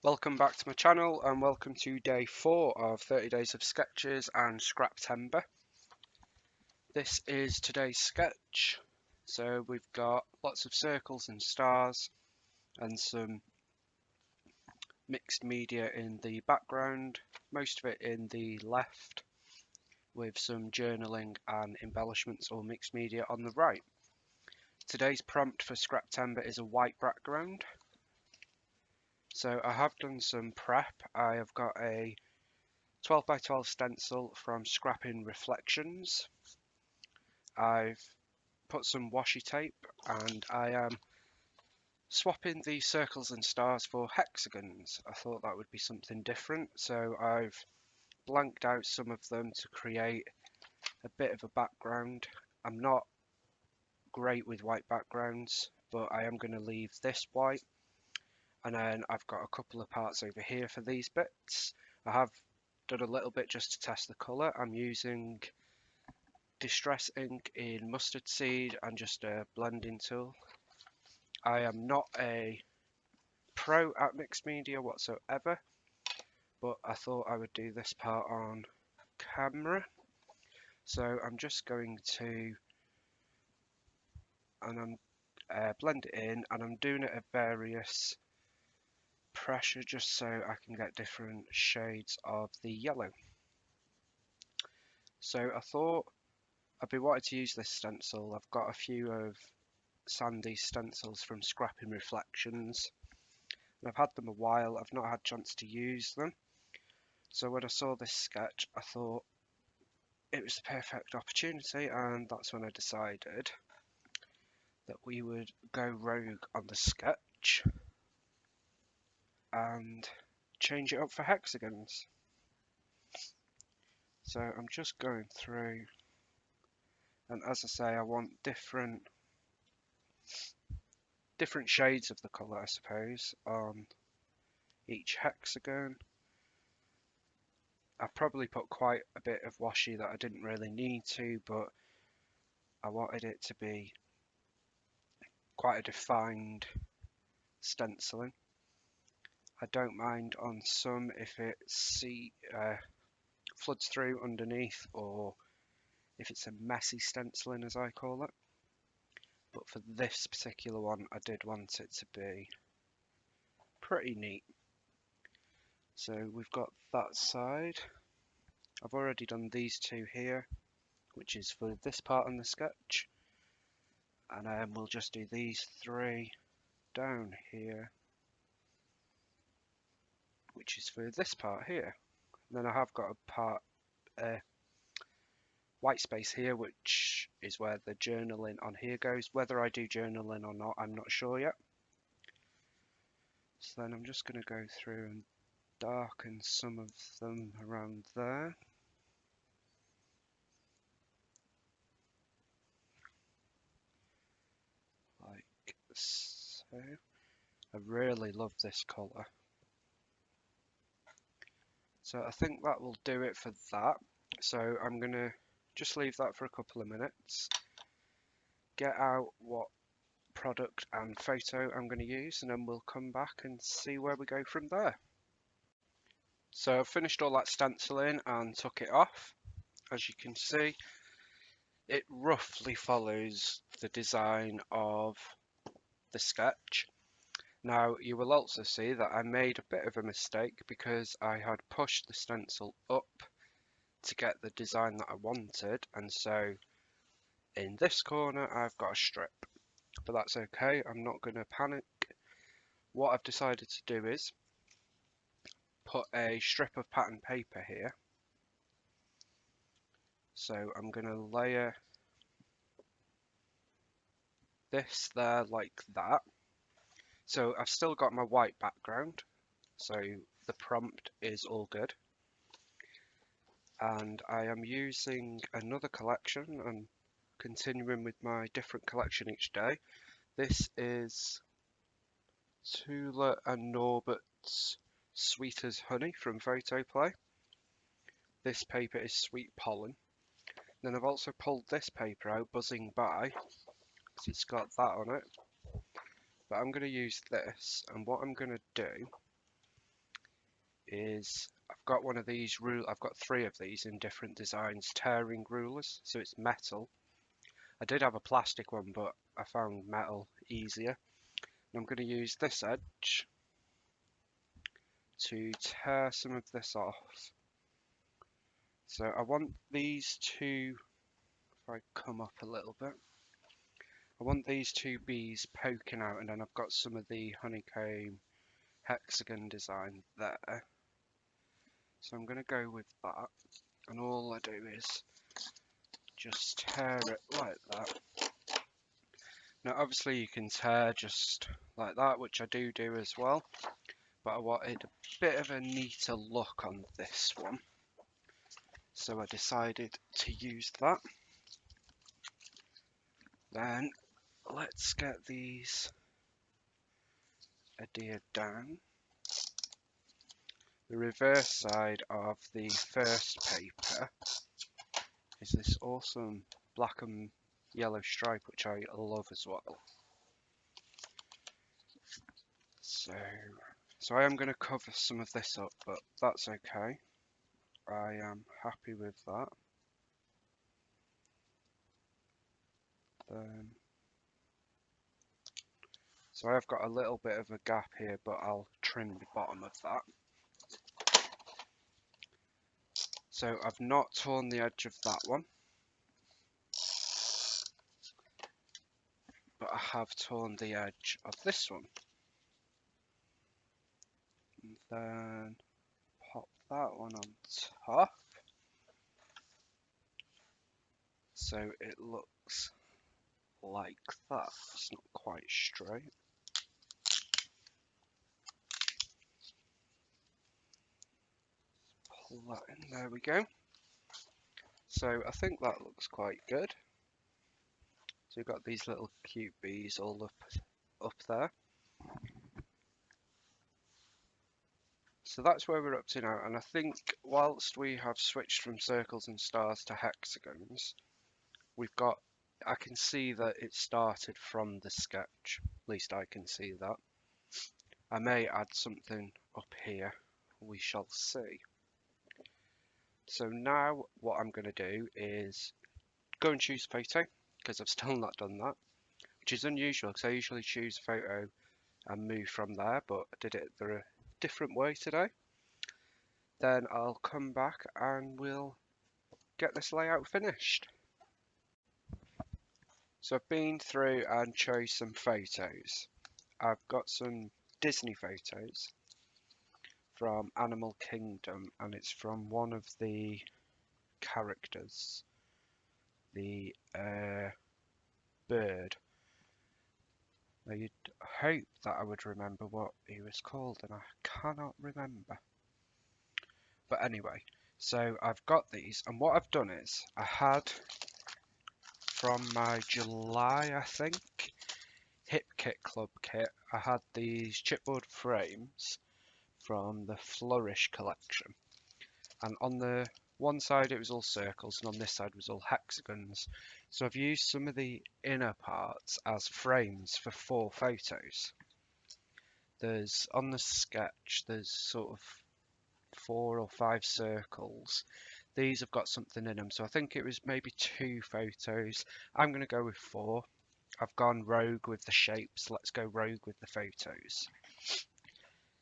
Welcome back to my channel and welcome to day 4 of 30 days of sketches and Scraptember. This is today's sketch. So we've got lots of circles and stars and some mixed media in the background, most of it in the left, with some journaling and embellishments or mixed media on the right. Today's prompt for Scraptember is a white background. So I have done some prep. I have got a 12 by 12 stencil from Scrapping Reflections. I've put some washi tape and I am swapping the circles and stars for hexagons. I thought that would be something different, so I've blanked out some of them to create a bit of a background. I'm not great with white backgrounds, but I am going to leave this white, and then I've got a couple of parts over here for these bits. I have done a little bit just to test the colour. I'm using Distress ink in mustard seed and just a blending tool. I am not a pro at mixed media whatsoever, but I thought I would do this part on camera. So I'm just going to blend it in, and I'm doing it at various pressure just so I can get different shades of the yellow. So I thought I'd be wanting to use this stencil. I've got a few of Sandy's stencils from Scrapping Reflections. I've had them a while. I've not had a chance to use them. So when I saw this sketch, I thought it was the perfect opportunity, and that's when I decided that we would go rogue on the sketch and change it up for hexagons. So I'm just going through, and as I say, I want different shades of the colour, I suppose, on each hexagon. I probably put quite a bit of washi that I didn't really need to, but I wanted it to be quite a defined stenciling. I don't mind on some if it floods through underneath, or if it's a messy stenciling as I call it. But for this particular one, I did want it to be pretty neat. So we've got that side. I've already done these two here, which is for this part in the sketch. And then we'll just do these three down here, which is for this part here. And then I have got a part, white space here, which is where the journaling on here goes. Whether I do journaling or not, I'm not sure yet. So then I'm just going to go through and darken some of them around there. Like so. I really love this colour. So I think that will do it for that. So I'm going to just leave that for a couple of minutes, get out what product and photo I'm going to use, and then we'll come back and see where we go from there. So I've finished all that stenciling and took it off. As you can see, it roughly follows the design of the sketch. Now you will also see that I made a bit of a mistake because I had pushed the stencil up to get the design that I wanted, and so in this corner I've got a strip, but that's okay. I'm not going to panic. What I've decided to do is put a strip of pattern paper here. So I'm going to layer this there like that. So I've still got my white background, so the prompt is all good. And I am using another collection and continuing with my different collection each day. This is Tula and Norbert's Sweet as Honey from Photoplay. This paper is Sweet Pollen. Then I've also pulled this paper out, Buzzing By, because it's got that on it. But I'm going to use this, and what I'm going to do is I've got one of these I've got 3 of these in different designs, tearing rulers, so it's metal. I did have a plastic one, but I found metal easier. And I'm going to use this edge to tear some of this off. So I want these two, if I come up a little bit, I want these 2 bees poking out, and then I've got some of the honeycomb hexagon design there. So I'm going to go with that, and all I do is just tear it like that. Now obviously you can tear just like that, which I do as well, but I wanted a bit of a neater look on this one, so I decided to use that. Then let's get these adhered down. The reverse side of the first paper is this awesome black and yellow stripe, which I love as well. So I am going to cover some of this up, but that's okay. I am happy with that. So I've got a little bit of a gap here, but I'll trim the bottom of that. So I've not torn the edge of that one, but I have torn the edge of this one. And then pop that one on top, so it looks like that. It's not quite straight. Pull that in, there we go. So I think that looks quite good. So you've got these little cute bees all up there. So that's where we're up to now, and I think whilst we have switched from circles and stars to hexagons, I can see that it started from the sketch, at least I can see that. I may add something up here, we shall see. So now what I'm going to do is go and choose a photo, because I've still not done that, which is unusual because I usually choose a photo and move from there, but I did it the different way today. Then I'll come back and we'll get this layout finished. So I've been through and chose some photos. I've got some Disney photos from Animal Kingdom, and it's from one of the characters, the bird. Now you'd hope that I would remember what he was called, and I cannot remember. But anyway, so I've got these, and what I've done is I had from my July, I think, Hip Kit Club kit, I had these chipboard frames from the Flourish collection, and on the one side it was all circles and on this side was all hexagons. So I've used some of the inner parts as frames for 4 photos. There's on the sketch, there's sort of 4 or 5 circles. These have got something in them, so I think it was maybe 2 photos. I'm going to go with 4. I've gone rogue with the shapes, let's go rogue with the photos.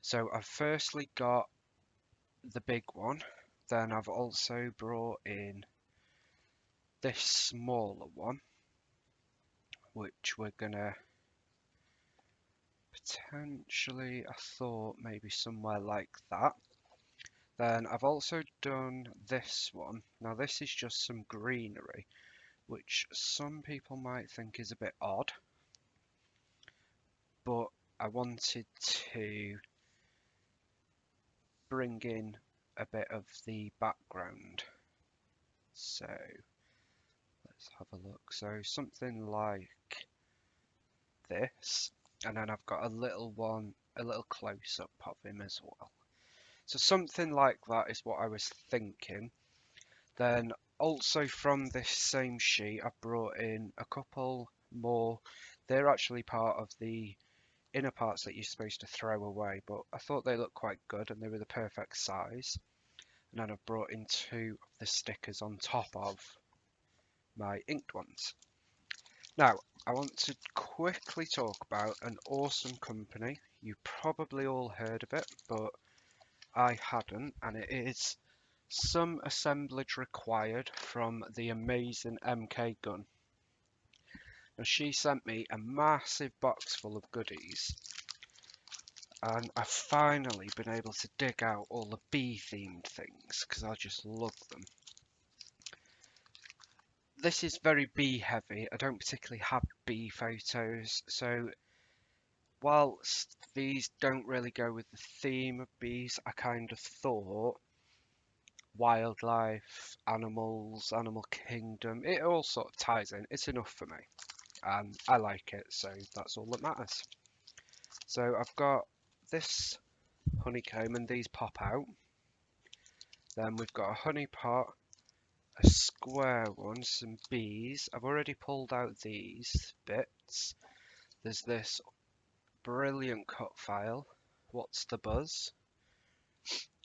So I've firstly got the big one, then I've also brought in this smaller one, which we're gonna potentially, I thought maybe somewhere like that. Then I've also done this one. Now this is just some greenery, which some people might think is a bit odd, but I wanted to bring in a bit of the background. So let's have a look. So something like this, and then I've got a little close-up of him as well. So something like that is what I was thinking. Then also from this same sheet, I've brought in a couple more. They're actually part of the inner parts that you're supposed to throw away, but I thought they looked quite good and they were the perfect size. And then I've brought in two of the stickers on top of my inked ones. Now, I want to quickly talk about an awesome company. You probably all heard of it, but I hadn't, and it is Some Assemblage Required from the amazing MK Gun. Now, she sent me a massive box full of goodies, and I've finally been able to dig out all the bee themed things because I just love them. This is very bee heavy. I don't particularly have bee photos, so whilst these don't really go with the theme of bees, I kind of thought wildlife, animals, animal kingdom, it all sort of ties in. It's enough for me, and I like it, so that's all that matters. So I've got this honeycomb, and these pop out. Then we've got a honey pot, a square one, some bees. I've already pulled out these bits. There's this brilliant cut file, What's the Buzz,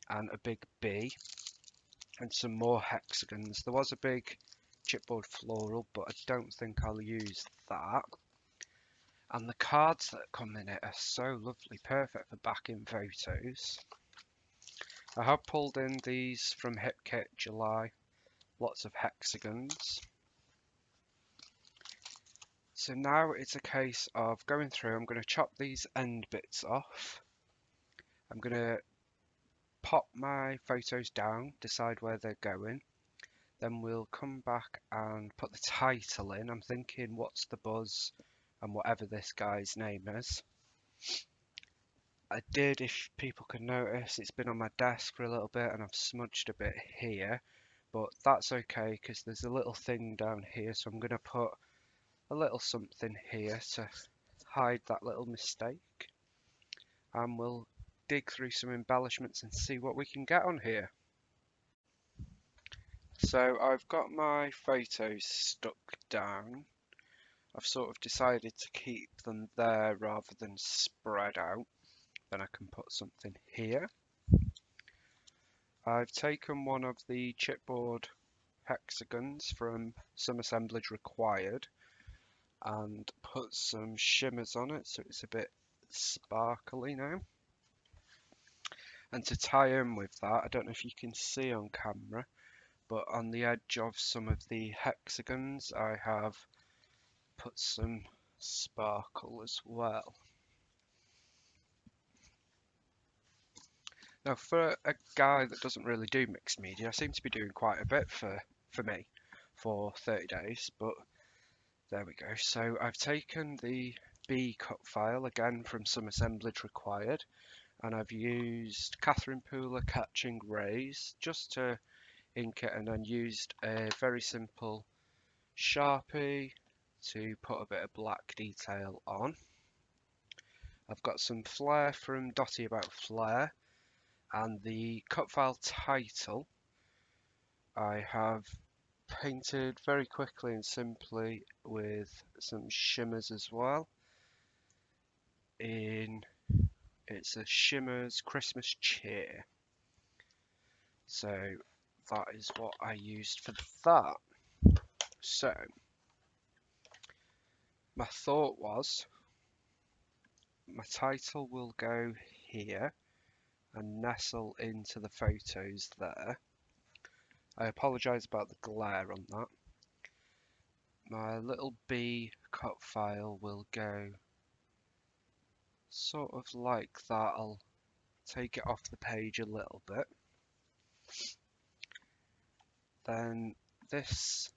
and a big bee, and some more hexagons. There was a big chipboard floral, but I don't think I'll use that. And the cards that come in it are so lovely, perfect for backing photos. I have pulled in these from Hip Kit July, lots of hexagons. So now it's a case of going through. I'm going to chop these end bits off. I'm going to pop my photos down, decide where they're going. Then we'll come back and put the title in. I'm thinking What's the Buzz and whatever this guy's name is. I did, if people can notice, it's been on my desk for a little bit and I've smudged a bit here, but that's okay because there's a little thing down here, so I'm going to put a little something here to hide that little mistake, and we'll dig through some embellishments and see what we can get on here. So I've got my photos stuck down. I've sort of decided to keep them there rather than spread out. Then I can put something here. I've taken one of the chipboard hexagons from Some Assemblage Required and put some shimmers on it so it's a bit sparkly now. And to tie in with that, I don't know if you can see on camera, but on the edge of some of the hexagons I have put some sparkle as well. Now, for a guy that doesn't really do mixed media, I seem to be doing quite a bit for me for 30 days, but there we go. So I've taken the bee cut file again from Some Assemblage Required, and I've used Catherine Pooler Catching Rays just to ink it, and then used a very simple Sharpie to put a bit of black detail on. I've got some flair from Dotty About Flair, and the cut file title I have painted very quickly and simply with some shimmers as well. It's a Shimmers Christmas Cheer. So that is what I used for that. So my thought was my title will go here and nestle into the photos there. I apologise about the glare on that. My little bee cut file will go sort of like that. I'll take it off the page a little bit. Then this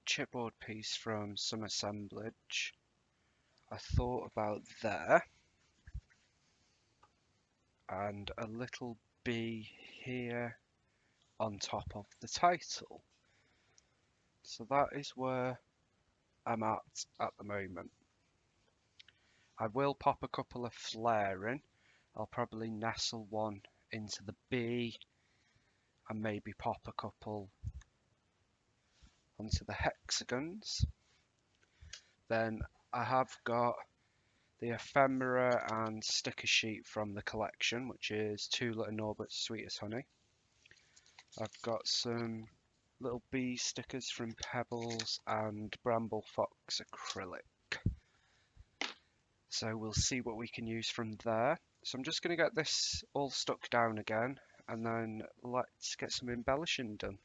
chipboard piece from Some Assemblage I thought about there, and a little bee here on top of the title. So that is where I'm at the moment. I will pop a couple of flare in. I'll probably nestle one into the bee and maybe pop a couple onto the hexagons. Then I have got the ephemera and sticker sheet from the collection, which is Two Little Norbert's Sweet as Honey. I've got some little bee stickers from Pebbles and Bramble Fox acrylic. So we'll see what we can use from there. So I'm just going to get this all stuck down again, and then let's get some embellishing done.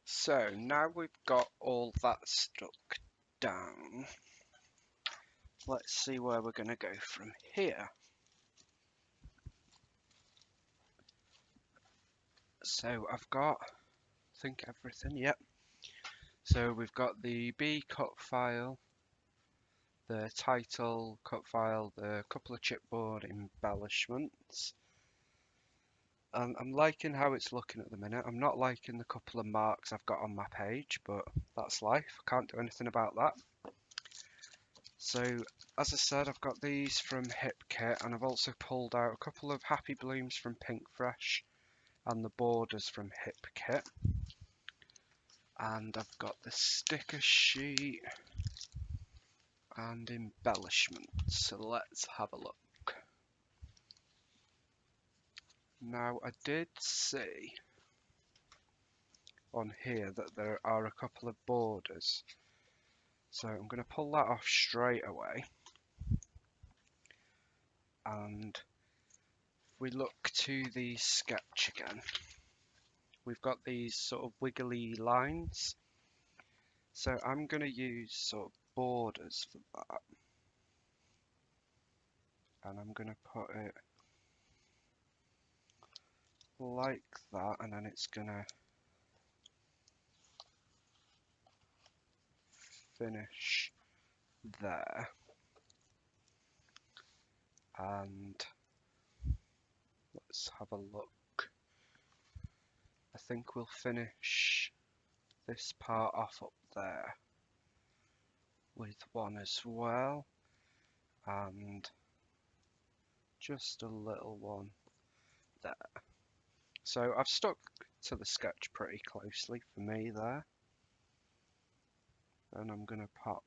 So now we've got all that stuck down, let's see where we're going to go from here. So I've got, I think, everything, yep. So we've got the B cut file, the title cut file, the couple of chipboard embellishments. And I'm liking how it's looking at the minute. I'm not liking the couple of marks I've got on my page, but that's life. I can't do anything about that. So, as I said, I've got these from Hip Kit, and I've also pulled out a couple of Happy Blooms from Pink Fresh and the borders from Hip Kit. And I've got the sticker sheet and embellishments. So let's have a look. Now, I did see on here that there are a couple of borders. So I'm going to pull that off straight away. And if we look to the sketch again, we've got these sort of wiggly lines. So I'm going to use sort of borders for that. And I'm going to put it like that, and then it's going to finish there. And let's have a look. I think we'll finish this part off up there with one as well, and just a little one there. So I've stuck to the sketch pretty closely for me there, and I'm going to pop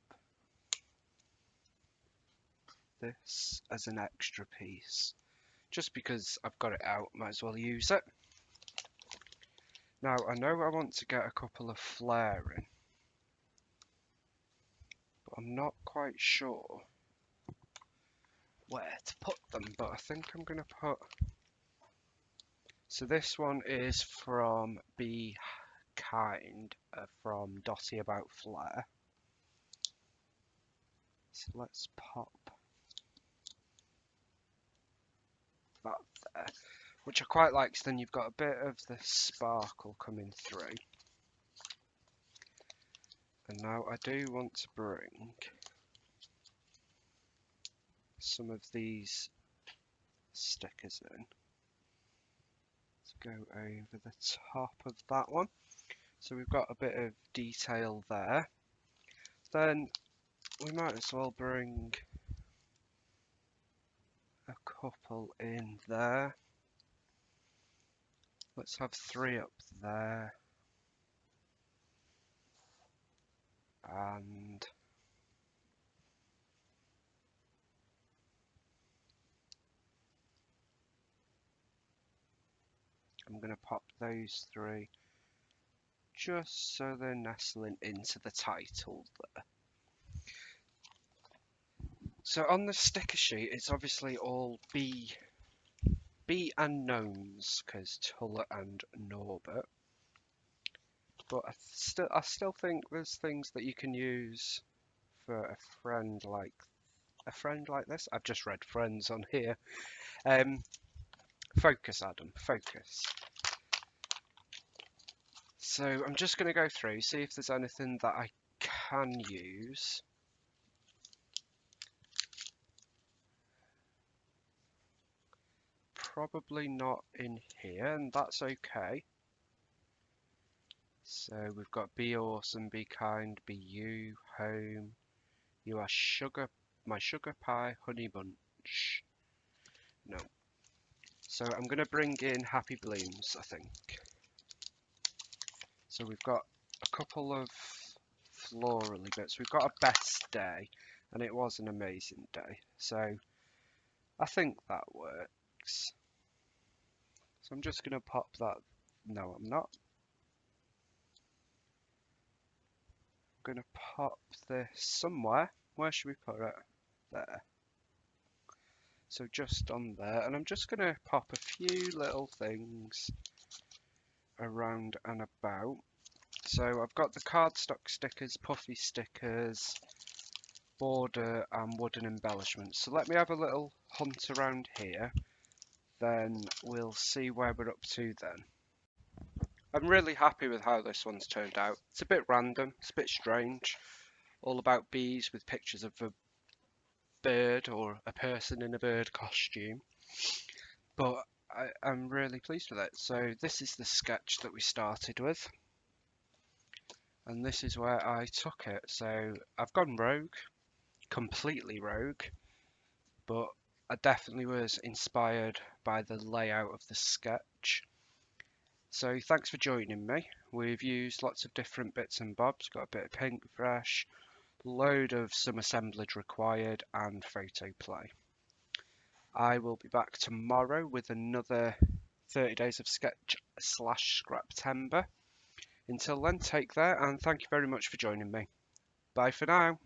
this as an extra piece just because I've got it out, might as well use it. Now I know I want to get a couple of flare in, but I'm not quite sure where to put them, but I think I'm going to put, so this one is from Be Kind, from Dotty About Flare. So let's pop that there, which I quite like, so then you've got a bit of the sparkle coming through. And now I do want to bring some of these stickers in. Let's go over the top of that one. So we've got a bit of detail there. Then we might as well bring a couple in there. Let's have 3 up there. And I'm going to pop those 3 just so they're nestling into the title there. So on the sticker sheet, it's obviously all B unknowns, because Tuller and Norbert. But I still think there's things that you can use for a friend like this. I've just read friends on here. Focus, Adam, focus. So I'm just going to go through, see if there's anything that I can use. Probably not in here, and that's okay. So we've got be awesome, be kind, be you, home. You are sugar, my sugar pie, honey bunch. No. So I'm going to bring in Happy Blooms, I think. So we've got a couple of florally bits. We've got a best day, and it was an amazing day. So I think that works. So I'm just going to pop that. No, I'm not. I'm going to pop this somewhere. Where should we put it? There. So just on there, and I'm just going to pop a few little things around and about. So I've got the cardstock stickers, puffy stickers, border and wooden embellishments. So let me have a little hunt around here, then we'll see where we're up to then. I'm really happy with how this one's turned out. It's a bit random, it's a bit strange, all about bees with pictures of a bird or a person in a bird costume, but I'm really pleased with it. So this is the sketch that we started with, and this is where I took it. So I've gone rogue, completely rogue, but I definitely was inspired by the layout of the sketch. So thanks for joining me. We've used lots of different bits and bobs, got a bit of paintbrush, load of some assemblage required, and photo play. I will be back tomorrow with another 30 days of sketch / Scraptember. Until then, take care and thank you very much for joining me. Bye for now.